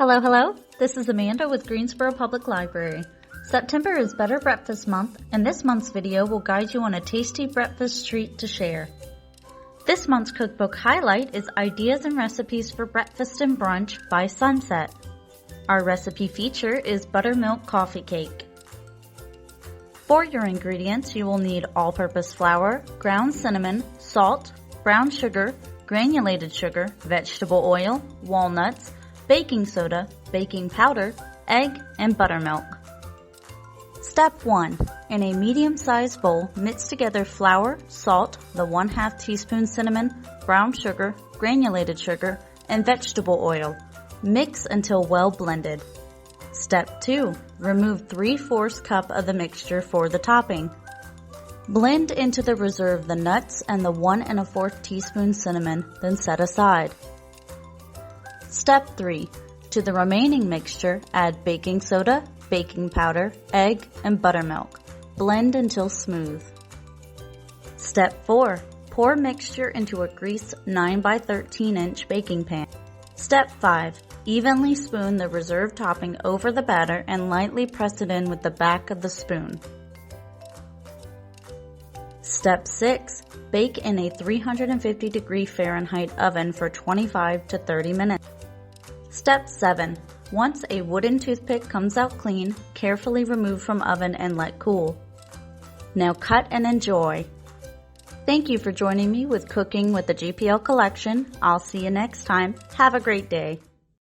Hello, hello. This is Amanda with Greensboro Public Library. September is Better Breakfast Month, and this month's video will guide you on a tasty breakfast treat to share. This month's cookbook highlight is Ideas and Recipes for Breakfast and Brunch by Sunset. Our recipe feature is Buttermilk Coffee Cake. For your ingredients, you will need all-purpose flour, ground cinnamon, salt, brown sugar, granulated sugar, vegetable oil, walnuts, baking soda, baking powder, egg, and buttermilk. Step 1. In a medium-sized bowl, mix together flour, salt, the 1/2 teaspoon cinnamon, brown sugar, granulated sugar, and vegetable oil. Mix until well blended. Step 2. Remove 3/4 cup of the mixture for the topping. Blend into the reserve the nuts and the 1 1/4 teaspoon cinnamon, then set aside. Step 3. To the remaining mixture, add baking soda, baking powder, egg, and buttermilk. Blend until smooth. Step 4. Pour mixture into a greased 9 by 13 inch baking pan. Step 5. Evenly spoon the reserved topping over the batter and lightly press it in with the back of the spoon. Step 6. Bake in a 350° Fahrenheit oven for 25 to 30 minutes. Step 7. Once a wooden toothpick comes out clean, carefully remove from oven and let cool. Now cut and enjoy. Thank you for joining me with Cooking with the GPL Collection. I'll see you next time. Have a great day.